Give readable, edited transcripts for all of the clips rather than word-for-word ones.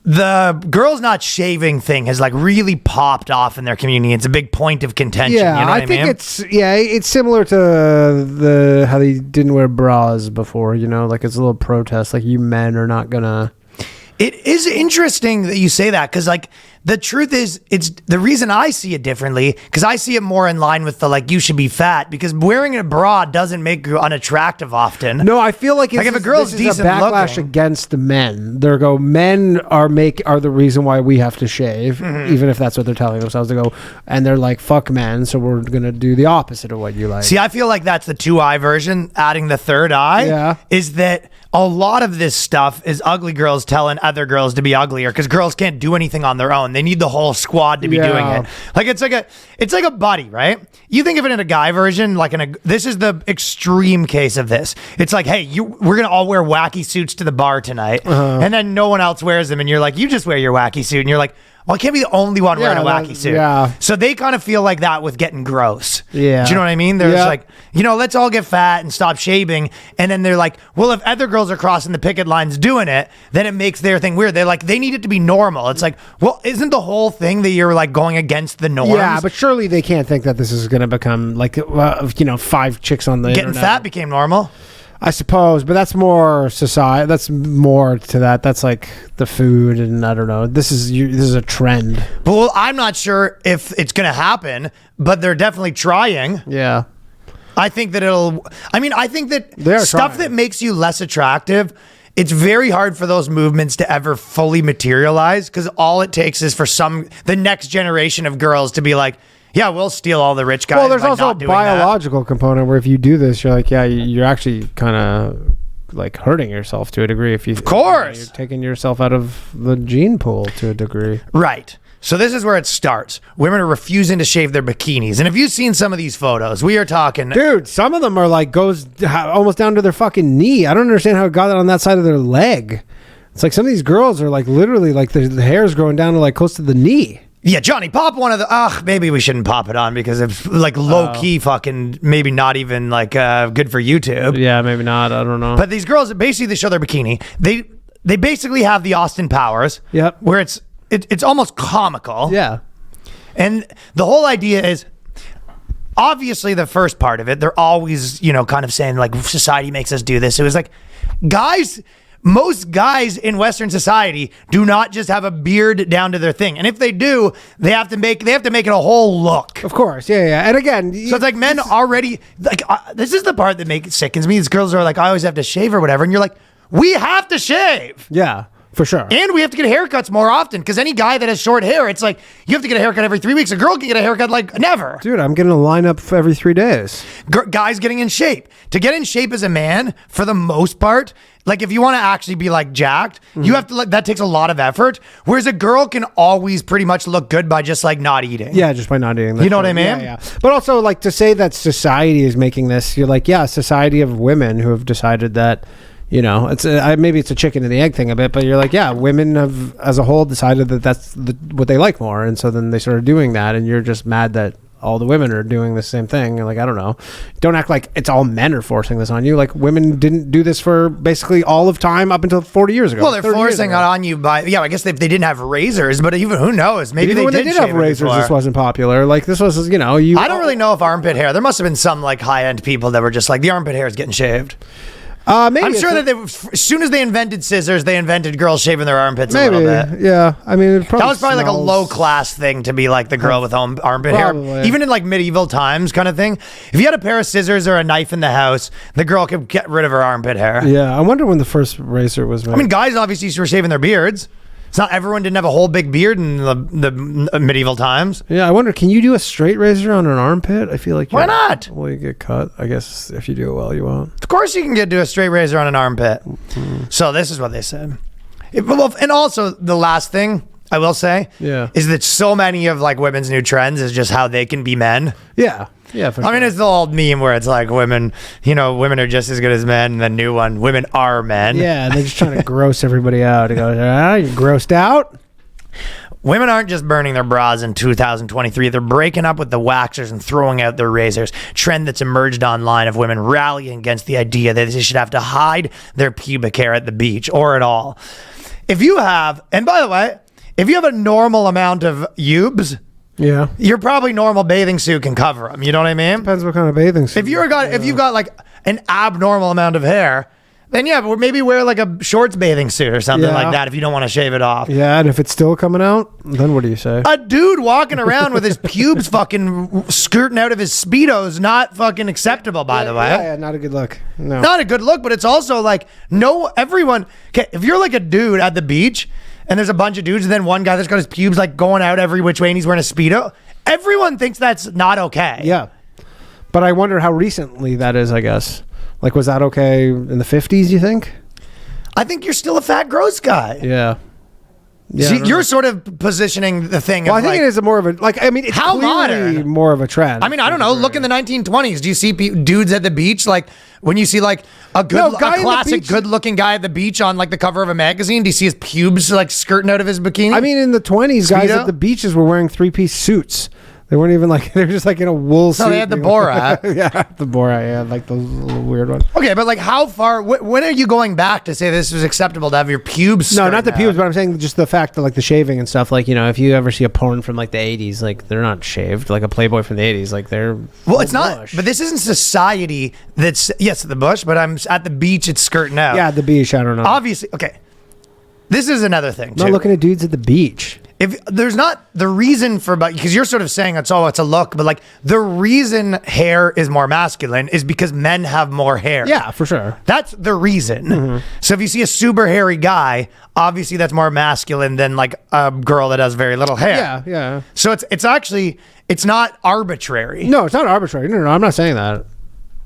the girls not shaving thing has like really popped off in their community. It's a big point of contention. Yeah, you know what I think mean? it's similar to how they didn't wear bras before. You know, like it's a little protest. Like you men are not gonna. It is interesting that you say that because, like, the truth is, it's the reason I see it differently because I see it more in line with the like you should be fat because wearing a bra doesn't make you unattractive often. No, I feel like it's if a girl's this is decent a backlash looking against the men. They go, men are the reason why we have to shave, even if that's what they're telling themselves. They go, and they're like, fuck men, so we're gonna do the opposite of what you like. See, I feel like that's the 2-eye version. Adding the third eye is that a lot of this stuff is ugly girls telling other girls to be uglier because girls can't do anything on their own. They need the whole squad to be doing it. Like it's like a buddy, right? You think of it in a guy version, like this is the extreme case of this. It's like, hey, we're gonna all wear wacky suits to the bar tonight, and then no one else wears them, and you're like, you just wear your wacky suit, and you're like, well, I can't be the only one wearing a wacky suit. Yeah. So they kind of feel like that with getting gross. Yeah. Do you know what I mean? They're just like, let's all get fat and stop shaving. And then they're like, well, if other girls are crossing the picket lines doing it, then it makes their thing weird. They're like, they need it to be normal. It's like, well, isn't the whole thing that you're like going against the norms? Yeah, but surely they can't think that this is going to become like, 5 chicks on the Getting internet. fat became normal. I suppose, but that's more society. That's more to that. That's like the food, and I don't know. This is a trend. But well, I'm not sure if it's going to happen, but they're definitely trying. Yeah, I think that I think that stuff that makes you less attractive. It's very hard for those movements to ever fully materialize because all it takes is for the next generation of girls to be like, yeah, we'll steal all the rich guys. Well, there's also a biological component where if you do this, you're like, yeah, you're actually kind of like hurting yourself to a degree. Of course. You're taking yourself out of the gene pool to a degree. Right. So this is where it starts. Women are refusing to shave their bikinis. And if you've seen some of these photos, we are talking... Dude, some of them are like, goes almost down to their fucking knee. I don't understand how it got on that side of their leg. It's like some of these girls are like literally like the hair's growing down to like close to the knee. Yeah, Johnny, pop one of the... maybe we shouldn't pop it on because it's like low-key fucking maybe not even like good for YouTube. Yeah, maybe not. I don't know. But these girls, basically they show their bikini. They basically have the Austin Powers. Yep. Where it's almost comical. Yeah. And the whole idea is... Obviously, the first part of it, they're always, kind of saying like society makes us do this. It was like, most guys in Western society do not just have a beard down to their thing. And if they do, they have to make it a whole look. Of course. Yeah. And again, so it's like men already like, this is the part that sickens me. These girls are like, I always have to shave or whatever. And you're like, we have to shave. Yeah, for sure. And we have to get haircuts more often because any guy that has short hair, it's like, you have to get a haircut every 3 weeks. A girl can get a haircut like never. Dude, I'm getting a lineup for every 3 days. Guys getting in shape. To get in shape as a man, for the most part, like if you want to actually be like jacked, you have to that takes a lot of effort. Whereas a girl can always pretty much look good by just like not eating. Yeah, just by not eating. You know what I mean? Yeah. But also like to say that society is making this, you're like, yeah, society of women who have decided that, it's maybe it's a chicken and the egg thing a bit, but you're like, yeah, women have as a whole decided that that's what they like more. And so then they started doing that. And you're just mad that all the women are doing the same thing. You're like, I don't know. Don't act like it's all men are forcing this on you. Like women didn't do this for basically all of time up until 40 years ago. Well, they're forcing it on you by, I guess if they didn't have razors, but even who knows? Maybe even when they did have razors, this wasn't popular. Like this was, I don't really know if armpit hair, there must have been some like high-end people that were just like, the armpit hair is getting shaved. Maybe I'm sure that as soon as they invented scissors, they invented girls shaving their armpits a little bit. Yeah, I mean, that was probably like a low class thing to be like the girl with armpit hair, even in like medieval times, kind of thing. If you had a pair of scissors or a knife in the house, the girl could get rid of her armpit hair. Yeah, I wonder when the first razor was made. I mean, guys obviously were shaving their beards. It's not everyone didn't have a whole big beard in the medieval times. Yeah, I wonder, can you do a straight razor on an armpit? I feel like why not? Well, you get cut. I guess if you do it well, you won't. Of course, you can do a straight razor on an armpit. Mm-hmm. So this is what they said. And also the last thing I will say, is that so many of like women's new trends is just how they can be men. Yeah. Yeah, for sure. I mean, it's the old meme where it's like women are just as good as men. And the new one, women are men. Yeah, and they're just trying to gross everybody out. It goes, you grossed out? Women aren't just burning their bras in 2023. They're breaking up with the waxers and throwing out their razors. Trend that's emerged online of women rallying against the idea that they should have to hide their pubic hair at the beach or at all. if you have, and by the way, if you have a normal amount of pubes, Yeah. your probably normal bathing suit can cover them. You know what I mean? Depends what kind of bathing suit. If you've got like an abnormal amount of hair, then yeah, but maybe wear like a shorts bathing suit or something like that if you don't want to shave it off. Yeah, and if it's still coming out, then what do you say? A dude walking around with his pubes fucking skirting out of his Speedos, not fucking acceptable, by the way. Yeah, not a good look. No. Not a good look, but it's also like, everyone, okay, if you're like a dude at the beach and there's a bunch of dudes and then one guy that's got his pubes like going out every which way and he's wearing a Speedo, everyone thinks that's not okay. Yeah. But I wonder how recently that is, I guess. Like, was that okay in the 50s, you think? I think you're still a fat, gross guy. Yeah. See, you're sort of positioning the thing. Well, I think it is more of a, like, I mean, it's how clearly modern? More of a trend. I mean, I don't know. Look in the 1920s. Do you see dudes at the beach? Like, when you see like a classic good-looking guy at the beach on like the cover of a magazine, do you see his pubes like skirting out of his bikini? I mean, in the 20s, guys at the beaches were wearing three-piece suits. They weren't even like, they were just like in a wool suit. No, they had the Borat. Yeah, the Borat, yeah, like those little weird ones. Okay, but like how far, when are you going back to say this was acceptable to have your pubes? No, not the pubes, but I'm saying just the fact that like the shaving and stuff, like, you know, if you ever see a porn from like the 80s, like they're not shaved, like a Playboy from the 80s, like they're it's not, but this isn't society that's, yes, the bush, but I'm at the beach, it's skirting out. Yeah, the beach, I don't know. Obviously, okay. This is another thing, too. I'm not looking at dudes at the beach. If there's not the reason for, because you're sort of saying it's a look, but like the reason hair is more masculine is because men have more hair. Yeah, for sure. That's the reason. Mm-hmm. So if you see a super hairy guy, obviously that's more masculine than like a girl that has very little hair. Yeah, yeah. So it's actually, it's not arbitrary. No, it's not arbitrary. No, I'm not saying that.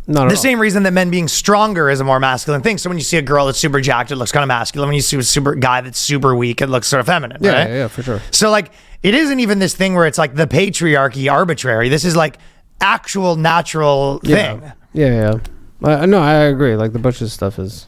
Not the same reason that men being stronger is a more masculine thing. So when you see a girl that's super jacked, it looks kind of masculine. When you see a super guy that's super weak, it looks sort of feminine. Yeah, right? Yeah, for sure. So like, it isn't even this thing where it's like the patriarchy arbitrary. This is like actual natural thing. Yeah. No, I agree. Like the Bush's stuff is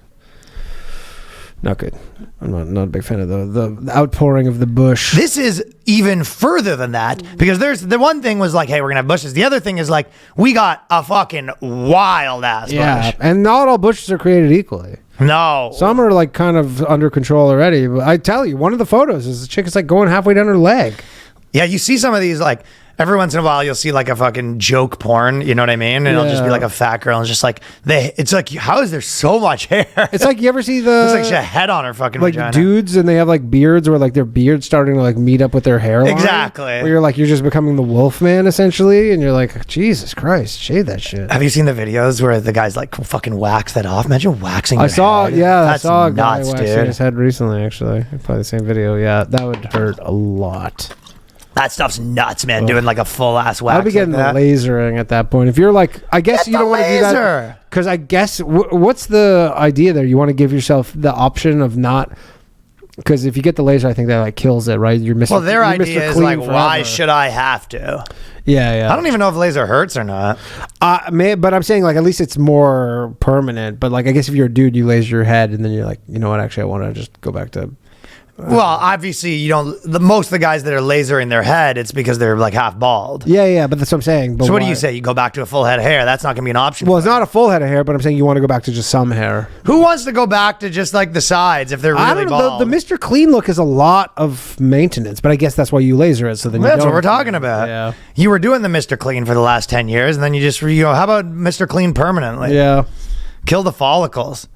not good. I'm not a big fan of the outpouring of the bush. This is even further than that, because there's the one thing was like, hey, we're gonna have bushes. The other thing is like, we got a fucking wild ass bush. And not all bushes are created equally. No. Some are like kind of under control already. But I tell you, one of the photos is the chick is like going halfway down her leg. Yeah, you see some of these like, every once in a while, you'll see like a fucking joke porn. You know what I mean? And it'll just be like a fat girl, and it's just like it's like, how is there so much hair? It's like, you ever see the? It's like she had a head on her fucking like vagina. Dudes, and they have like beards, where like their beard's starting to like meet up with their hairline. Exactly. Where you're like, you're just becoming the wolf man essentially, and you're like, Jesus Christ, shave that shit. Have you seen the videos where the guys like fucking wax that off? Imagine waxing. I saw head. I saw a guy nuts, waxing his head recently. Actually, probably the same video. Yeah, that would hurt a lot. That stuff's nuts, man. Doing like a full ass wax. I'll be getting like the lasering at that point. If you're like, I guess you don't want to do that. Because I guess, what's the idea there? You want to give yourself the option of not. Because if you get the laser, I think that like kills it, right? You're missing. Well, their idea is like, why should I have to? Yeah. I don't even know if laser hurts or not. But I'm saying like, at least it's more permanent. But like, I guess if you're a dude, you laser your head, and then you're like, you know what? Actually, I want to just go back to. Well, obviously, you don't. Most of the guys that are lasering their head, it's because they're like half bald. Yeah, but that's what I'm saying. But so what do you say? You go back to a full head of hair? That's not going to be an option. Well, it's not a full head of hair, but I'm saying you want to go back to just some hair. Who wants to go back to just like the sides if they're really bald? The Mr. Clean look is a lot of maintenance, but I guess that's why you laser it. So then that's what we're talking about. Yeah. You were doing the Mr. Clean for the last 10 years, and then you just go, how about Mr. Clean permanently? Yeah. Kill the follicles.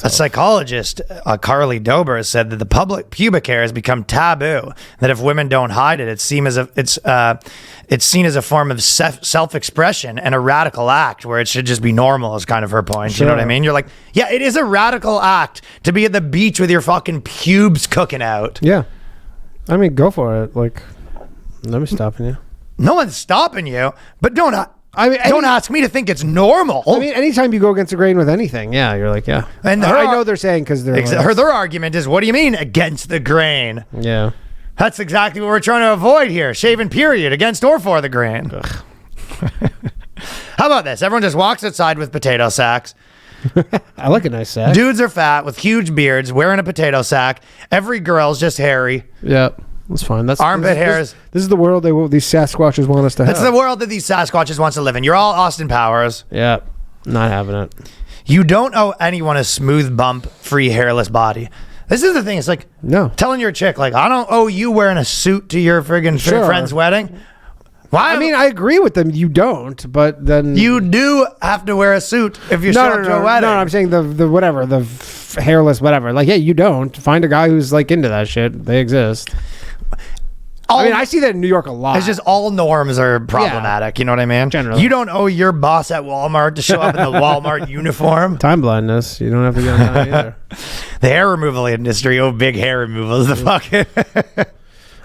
A psychologist, Carly Dober, has said that the public pubic hair has become taboo. That if women don't hide it, it's seen as a form of self-expression and a radical act where it should just be normal. Is kind of her point. Sure. You know what I mean? You're like, yeah, it is a radical act to be at the beach with your fucking pubes cooking out. Yeah, I mean, go for it. Like, nobody's stopping you. No one's stopping you, but don't ask me to think it's normal. I mean, anytime you go against the grain with anything, yeah, you're like, yeah. And I know they're saying because they're their argument is, what do you mean against the grain? Yeah, that's exactly what we're trying to avoid here. Shaving period, against or for the grain. How about this? Everyone just walks outside with potato sacks. I like a nice sack. Dudes are fat with huge beards, wearing a potato sack. Every girl's just hairy. Yep. That's fine. That's armpit hairs. This is the world these Sasquatches want us to have. That's the world that these Sasquatches wants to live in. You're all Austin Powers. Yeah, not having it. You don't owe anyone a smooth bump, free, hairless body. This is the thing. It's like No. telling your chick, like, I don't owe you wearing a suit to your friggin' friend's wedding. Why? I mean, I agree with them. You don't, but then you do have to wear a suit if you show up to a wedding. No, I'm saying the whatever, the hairless whatever. Like, yeah, you don't. Find a guy who's like into that shit. They exist. I mean, I see that in New York a lot. It's just all norms are problematic. You know what I mean? Generally. You don't owe your boss at Walmart to show up in the Walmart uniform. Time blindness. You don't have to get on that either. The hair removal industry. Oh, big hair removal is the fucking...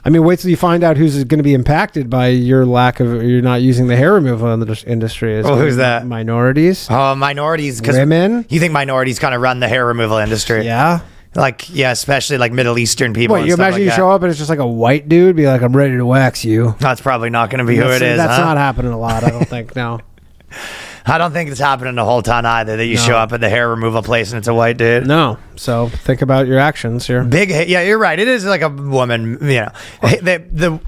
I mean, wait till you find out who's going to be impacted by your lack of, you're not using the hair removal in the industry. Well, who's that? Minorities. Oh, minorities. Women. You think minorities kind of run the hair removal industry? Yeah. Like, yeah, especially like Middle Eastern people. What, you imagine you show up and it's just like a white dude, be like, I'm ready to wax you. That's probably not going to be who it is. That's not happening a lot, I don't think, no. I don't think it's happening a whole ton either, that you show up at the hair removal place and it's a white dude. No. So think about your actions here. Yeah, you're right. It is like a woman, you know. The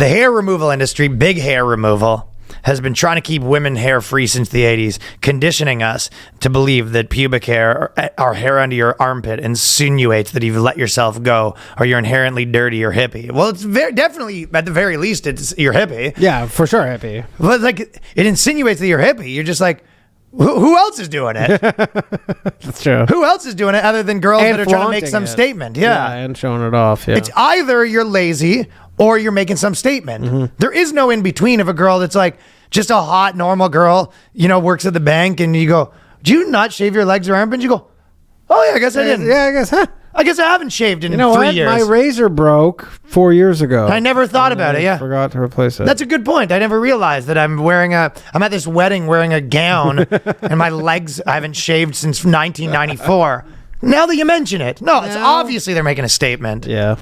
hair removal industry, big hair removal, has been trying to keep women hair free since the 80s, conditioning us to believe that pubic hair, or hair under your armpit, insinuates that you've let yourself go or you're inherently dirty or hippie. Well, it's definitely, at the very least, you're hippie. Yeah, for sure hippie. But like, it insinuates that you're hippie. You're just like, who else is doing it? That's true. Who else is doing it other than girls that are trying to make some statement? Yeah, and showing it off. Yeah, it's either you're lazy or you're making some statement. Mm-hmm. There is no in between of a girl that's like just a hot, normal girl, you know, works at the bank, and you go, do you not shave your legs or armpits? You go, oh, yeah, I guess I didn't. Yeah, I guess, huh? I guess I haven't shaved in 3 years. My razor broke 4 years ago. I never thought about it, yeah. Forgot to replace it. That's a good point. I never realized that I'm at this wedding wearing a gown, and my legs I haven't shaved since 1994. Now that you mention it. No, it's obviously they're making a statement. Yeah.